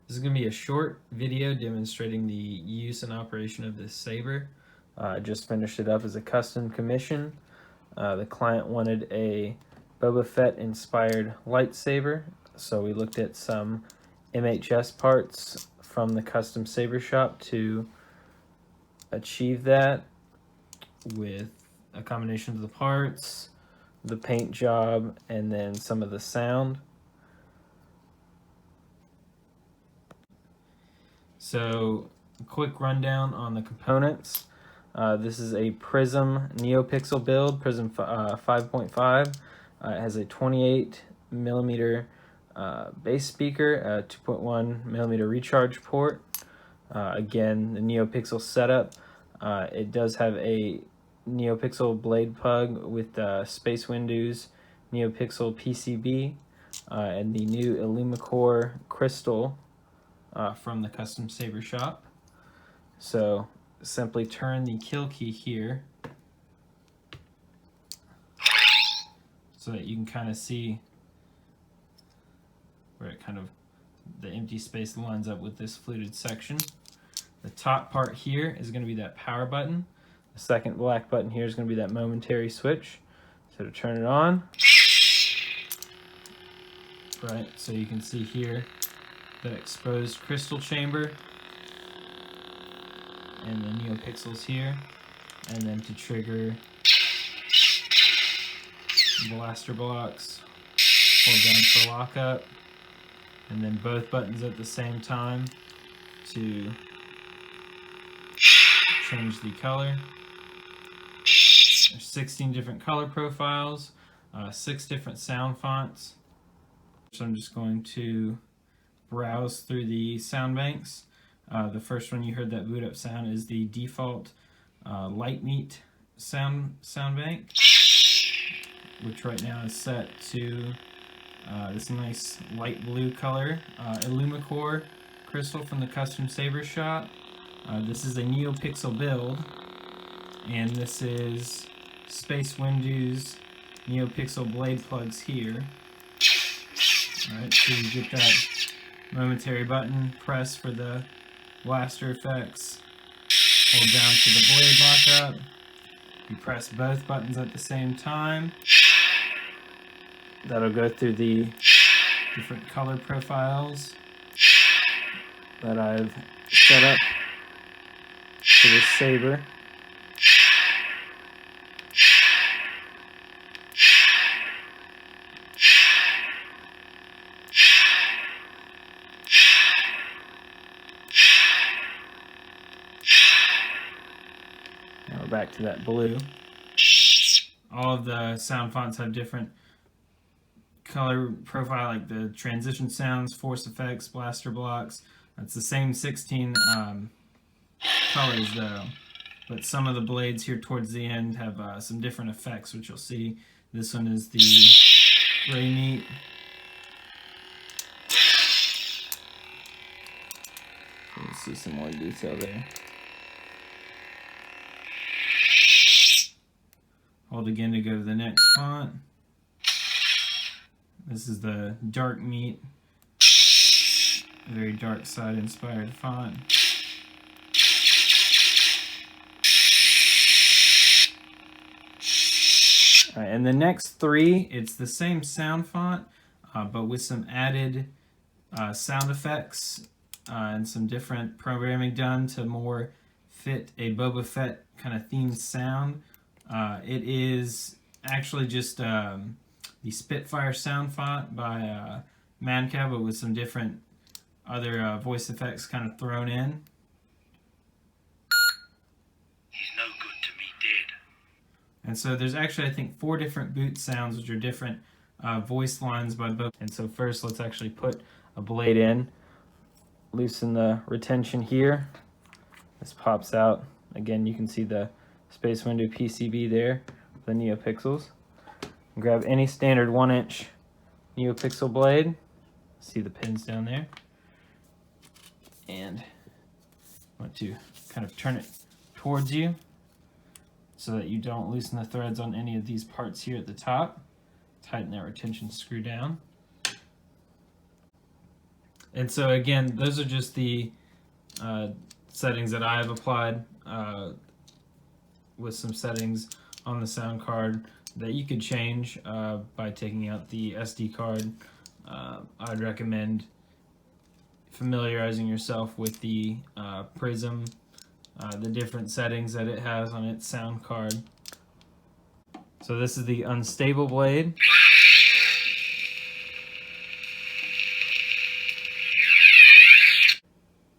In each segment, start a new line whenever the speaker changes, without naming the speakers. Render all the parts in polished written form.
This is going to be a short video demonstrating the use and operation of this Saber. I just finished it up as a custom commission. The client wanted a Boba Fett inspired lightsaber, so we looked at some MHS parts from the custom saber shop to achieve that with a combination of the parts, the paint job, and then some of the sound. So, a quick rundown on the components. This is a Prizm Neopixel build, Prizm 5.5. It has a 28 millimeter bass speaker, a 2.1 millimeter recharge port. Again, the Neopixel setup. It does have a Neopixel blade plug with Space Windows Neopixel PCB and the new Illumicore crystal from the custom saber shop. So simply turn the kill key here so that you can kind of see where it kind of the empty space lines up with this fluted section. The top part here is going to be that power button. The second black button here is going to be that momentary switch. So to turn it on, right, so you can see here the exposed crystal chamber and the Neopixels here, and then to trigger blaster blocks, hold down for lockup, and then both buttons at the same time to change the color. There's 16 different color profiles, 6 different sound fonts. So I'm just going to browse through the sound banks. The first one you heard that boot up sound is the default light meat sound bank, which right now is set to this nice light blue color, Illumicore crystal from the custom saber shop. This is a Neopixel build, and this is Space Windows Neopixel blade plugs here. Alright, so you get that momentary button, press for the blaster effects, hold down for the blade lockup. You press both buttons at the same time. That'll go through the different color profiles that I've set up for this saber. Now we're back to that blue. All of the sound fonts have different color profile, like the transition sounds, force effects, blaster blocks. It's the same 16 colors though, but some of the blades here towards the end have some different effects, which you'll see. This one is the gray meat. You'll see some more detail there. Hold again to go to the next font. This is the dark meat, very dark side inspired font. All right, and the next three, it's the same sound font, but with some added sound effects and some different programming done to more fit a Boba Fett kind of themed sound. It is actually just the Spitfire sound font by Mancow, but with some different other voice effects kind of thrown in.
He's no good to me dead.
And so there's actually, I think, 4 different boot sounds, which are different voice lines by both. And so first, let's actually put a blade in. Loosen the retention here. This pops out. Again, you can see the Space Window PCB there, the Neopixels. Grab any standard 1-inch Neopixel blade. See the pins down there. And I want to kind of turn it towards you so that you don't loosen the threads on any of these parts here at the top. Tighten that retention screw down. And so again, those are just the settings that I have applied with some settings on the sound card that you could change by taking out the SD card. I'd recommend familiarizing yourself with the Prizm, the different settings that it has on its sound card. So this is the unstable blade.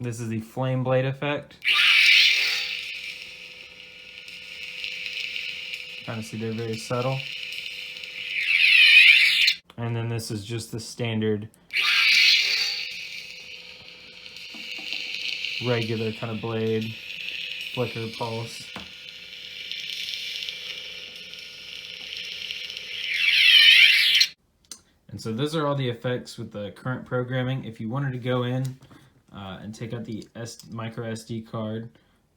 This is the flame blade effect. Kind of see they're very subtle. And then this is just the standard regular kind of blade, flicker, pulse. And so those are all the effects with the current programming. If you wanted to go in and take out the micro SD card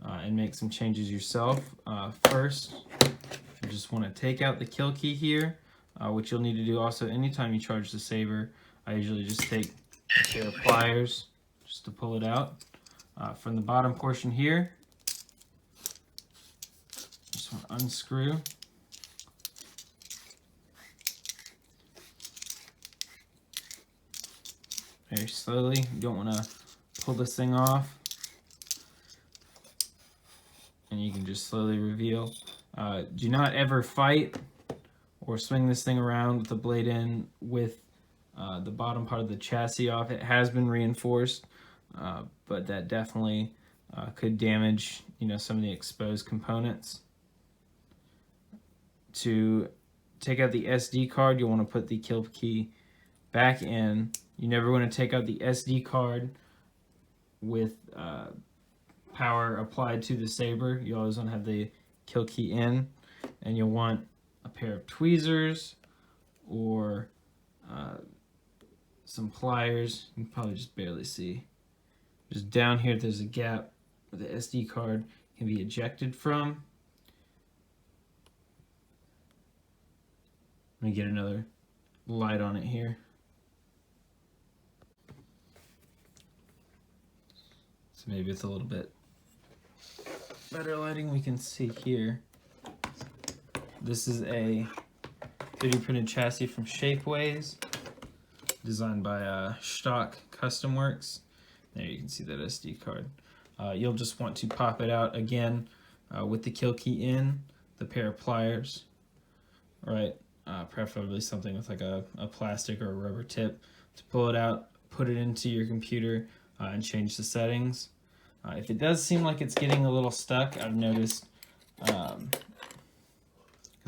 and make some changes yourself, first you just want to take out the kill key here, which you'll need to do also anytime you charge the Saber. I usually just take a pair of pliers just to pull it out. From the bottom portion here, just want to unscrew. Very slowly. You don't want to pull this thing off. And you can just slowly reveal. Do not ever fight or swing this thing around with the blade in with the bottom part of the chassis off. It has been reinforced, but that definitely could damage, some of the exposed components. To take out the SD card, you'll want to put the kill key back in. You never want to take out the SD card with power applied to the Saber. You always want to have the kill key in, and you'll want a pair of tweezers or some pliers. You can probably just barely see. Just down here, there's a gap where the SD card can be ejected from. Let me get another light on it here. So maybe it's a little bit better lighting. We can see here. This is a 3D printed chassis from Shapeways, designed by ShtokCustomWorx. There you can see that SD card. You'll just want to pop it out again with the kill key in, the pair of pliers, right? Preferably something with like a plastic or a rubber tip to pull it out, put it into your computer, and change the settings. If it does seem like it's getting a little stuck, I've noticed, because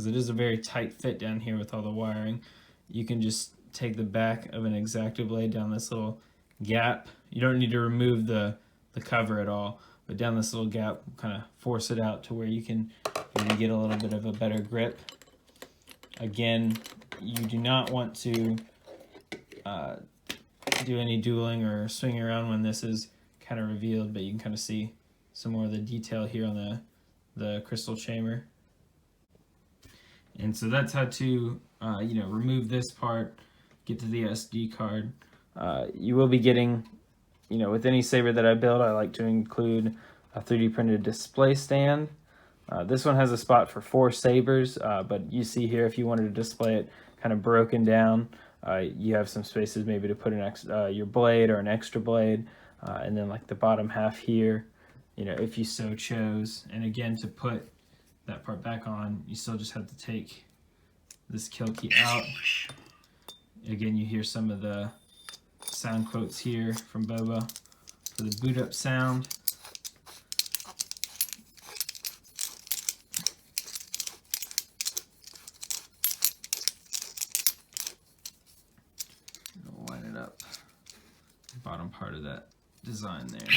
it is a very tight fit down here with all the wiring, you can just take the back of an X-Acto blade down this little gap. You don't need to remove the cover at all, but down this little gap, kind of force it out to where you can maybe get a little bit of a better grip. Again, you do not want to do any dueling or swing around when this is kind of revealed, but you can kind of see some more of the detail here on the crystal chamber. And so that's how to remove this part, get to the SD card. You will be getting, with any Saber that I build, I like to include a 3D printed display stand. This one has a spot for 4 Sabers, but you see here, if you wanted to display it kind of broken down, you have some spaces maybe to put your blade or an extra blade, and then like the bottom half here, if you so chose. And again, to put that part back on, you still just have to take this kill key out. Again, you hear some of the sound quotes here from Boba for the boot up sound. It'll line it up, the bottom part of that design there.